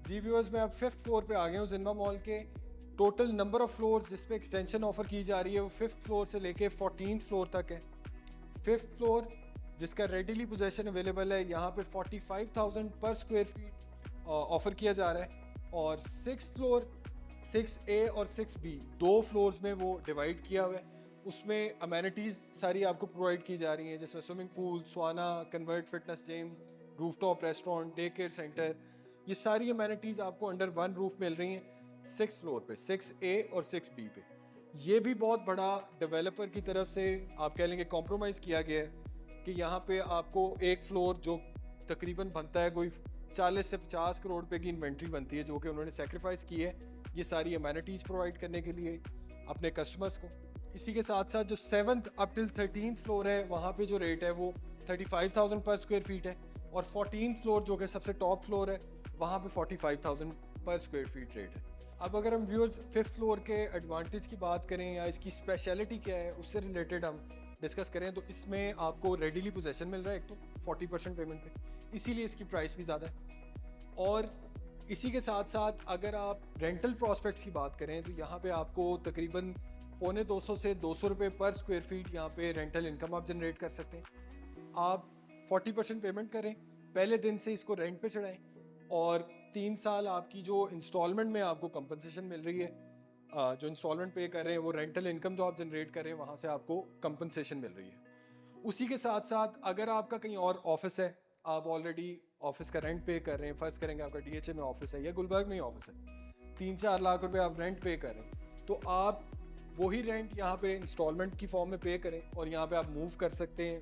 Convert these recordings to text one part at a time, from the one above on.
जी viewers, मैं अब 5th floor पे आ गया हूँ जिन्मा मॉल के। टोटल नंबर ऑफ फ्लोर्स जिस पे एक्सटेंशन ऑफर की जा रही है वो 5th फ्लोर से लेके 14th फ्लोर तक है। 5th फ्लोर जिसका रेडीली पोजेशन अवेलेबल है, यहाँ पे 45,000 पर स्क्वायर फीट ऑफर किया जा रहा है। और 6th फ्लोर 6A और 6B दो फ्लोर्स में वो डिवाइड किया हुआ है। उसमें अमेनिटीज़ सारी आपको प्रोवाइड की जा रही हैं, जिसमें swimming pool, sauna, convert fitness gym, rooftop restaurant, day care centre, ये सारी अमेनिटीज़ आपको अंडर वन रूफ मिल रही हैं 6th फ्लोर पे, 6A और 6B पे। ये भी बहुत बड़ा डेवलपर की तरफ से आप कह लेंगे कॉम्प्रोमाइज़ किया गया है कि यहाँ पे आपको एक फ्लोर जो तकरीबन बनता है कोई 40 से 50 करोड़ रुपए की इन्वेंट्री बनती है, जो कि उन्होंने सेक्रीफाइस की है ये सारी अमेनिटीज़ प्रोवाइड करने के लिए अपने कस्टमर्स को। इसी के साथ साथ जो 7th up till 13th floor है, वहाँ पे जो रेट है वो 35,000 पर स्क्वायर फीट है। और 14th फ्लोर जो कि सबसे टॉप फ्लोर है, वहाँ पे 45,000 पर स्क्वायर फीट रेट है। अब अगर हम व्यूअर्स 5th फ्लोर के एडवांटेज की बात करें या इसकी स्पेशलिटी क्या है उससे रिलेटेड हम डिस्कस करें, तो इसमें आपको रेडीली पोजेसन मिल रहा है एक तो 40% पेमेंट पे, इसीलिए इसकी प्राइस भी ज़्यादा है। और इसी के साथ साथ अगर आप रेंटल प्रॉस्पेक्ट्स की बात करें तो यहाँ पे आपको तकरीबन 250 से 200 रुपये पर स्क्वायर फीट यहाँ पे रेंटल इनकम आप जनरेट कर सकते हैं। आप 40% पेमेंट करें, पहले दिन से इसको रेंट पे चढ़ाएं और 3 साल आपकी जो इंस्टॉलमेंट में आपको कंपनसेशन मिल रही है, जो इंस्टॉलमेंट पे कर रहे हैं वो रेंटल इनकम जो आप जनरेट कर रहे हैं वहाँ से आपको कंपनसेशन मिल रही है। उसी के साथ साथ अगर आपका कहीं और ऑफिस है, आप ऑलरेडी ऑफिस का रेंट पे कर रहे हैं, फर्स्ट करेंगे आपका DHA में ऑफिस है या गुलबर्ग में ही ऑफिस है, 3-4 लाख रुपए आप रेंट पे कर रहे हैं, तो आप वही रेंट यहाँ पे इंस्टॉलमेंट की फॉर्म में पे करें और यहाँ पे आप मूव कर सकते हैं,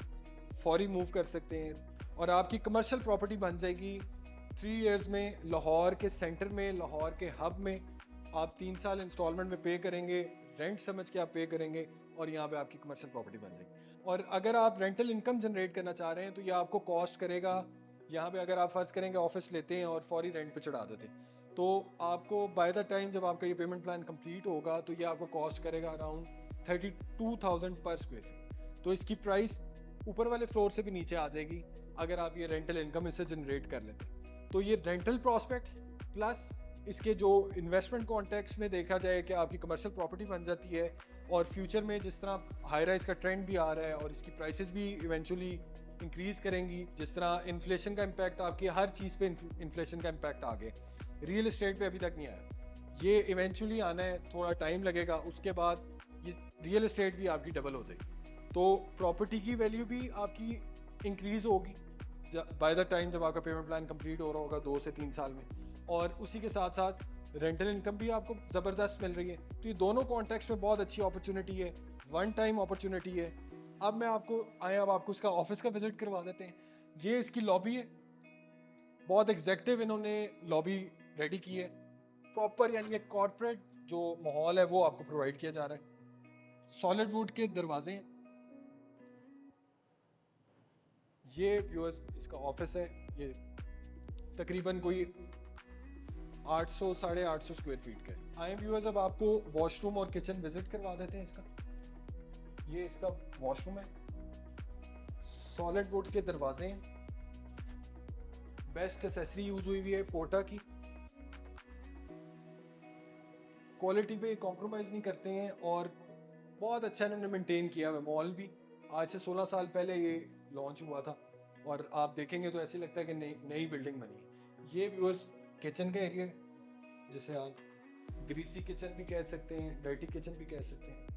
फौरी मूव कर सकते हैं और आपकी कमर्शियल प्रॉपर्टी बन जाएगी 3 इयर्स में लाहौर के सेंटर में, लाहौर के हब में। आप 3 साल इंस्टॉलमेंट में पे करेंगे, रेंट समझ के आप पे करेंगे और यहाँ पे आपकी कमर्शियल प्रॉपर्टी बन जाएगी। और अगर आप रेंटल इनकम जनरेट करना चाह रहे हैं तो ये आपको कॉस्ट करेगा, यहाँ पे अगर आप फर्ज करेंगे ऑफिस लेते हैं और फौरी रेंट पे चढ़ा देते हैं, तो आपको बाय द टाइम जब आपका ये पेमेंट प्लान कंप्लीट होगा तो ये आपको कॉस्ट करेगा अराउंड 32,000 पर स्क्वायर फीट। तो इसकी प्राइस ऊपर वाले फ्लोर से भी नीचे आ जाएगी अगर आप ये रेंटल इनकम इससे जनरेट कर लेते हैं। तो ये रेंटल प्रॉस्पेक्ट्स प्लस इसके जो इन्वेस्टमेंट कॉन्टेक्स्ट में देखा जाए कि आपकी कमर्शियल प्रॉपर्टी बन जाती है और फ्यूचर में जिस तरह हाई राइज का ट्रेंड भी आ रहा है और इसकी प्राइसेस भी इवेंचुअली इंक्रीज करेंगी, जिस तरह इन्फ्लेशन का इम्पैक्ट आपकी हर चीज़ पे इन्फ्लेशन का इम्पैक्ट आ गया, रियल इस्टेट पे अभी तक नहीं आया, ये इवेंचुअली आना है, थोड़ा टाइम लगेगा, उसके बाद ये रियल इस्टेट भी आपकी डबल हो जाएगी, तो प्रॉपर्टी की वैल्यू भी आपकी इंक्रीज होगी बाय द टाइम जब आपका पेमेंट प्लान कंप्लीट हो रहा होगा 2 से 3 साल में। और उसी के साथ साथ रेंटल इनकम भी आपको ज़बरदस्त मिल रही है। तो ये दोनों कॉन्टेक्स्ट में बहुत अच्छी अपॉर्चुनिटी है, वन टाइम अपॉर्चुनिटी है। अब मैं आपको अब आपको उसका ऑफिस का विजिट करवा देते हैं। ये इसकी लॉबी है, बहुत एग्जैक्टिव इन्होंने लॉबी रेडी की है, प्रॉपर यानी एक कॉर्पोरेट जो माहौल है वो आपको प्रोवाइड किया जा रहा है। सॉलिड वुड के दरवाजे हैं। ये व्यूअर्स इसका ऑफिस है, ये तकरीबन कोई 800 साढ़े 800 स्क्वायर फीट का है। आए व्यूअर्स, अब आपको वॉशरूम और किचन विजिट करवा देते हैं इसका। ये इसका वॉशरूम है, सॉलिड वुड के दरवाजे हैं, बेस्ट एसेसरी यूज हुई हुई है पोर्टा की, क्वालिटी पे कॉम्प्रोमाइज़ नहीं करते हैं और बहुत अच्छा इन्होंने मेंटेन किया हुआ है। मॉल भी आज से 16 साल पहले ये लॉन्च हुआ था और आप देखेंगे तो ऐसे लगता है कि नई बिल्डिंग बनी है। ये व्यूअर्स किचन का एरिया है, जिसे आप ग्रीसी किचन भी कह सकते हैं, डर्टी किचन भी कह सकते हैं।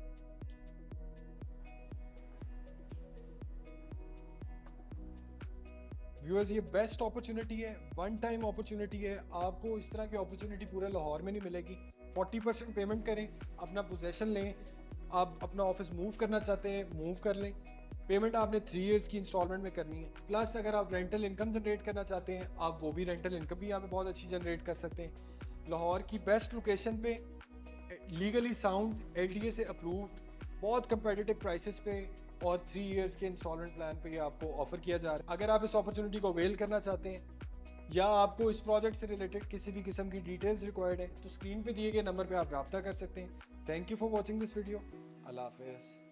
व्यूअर्स, ये बेस्ट अपॉर्चुनिटी है, वन टाइम अपॉर्चुनिटी है, आपको इस तरह की अपॉर्चुनिटी पूरे लाहौर में नहीं मिलेगी। 40% पेमेंट करें, अपना पोजेसन लें, आप अपना ऑफिस मूव करना चाहते हैं मूव कर लें, पेमेंट आपने 3 इयर्स की इंस्टॉलमेंट में करनी है। प्लस अगर आप रेंटल इनकम जनरेट करना चाहते हैं, आप वो भी रेंटल इनकम भी यहाँ पे बहुत अच्छी जनरेट कर सकते हैं। लाहौर की बेस्ट लोकेशन पे, लीगली साउंड, LDA से अप्रूव, बहुत कंपेटिटिव प्राइसेस पे और 3 इयर्स के इंस्टॉलमेंट प्लान पे ये आपको ऑफर किया जा रहा है। अगर आप इस अपॉर्चुनिटी को अवेल करना चाहते हैं या आपको इस प्रोजेक्ट से रिलेटेड किसी भी किस्म की डिटेल्स रिक्वायर्ड है, तो स्क्रीन पे दिए गए नंबर पे आप रब्ता कर सकते हैं। Thank you for watching this video. अल्लाह हाफिज़।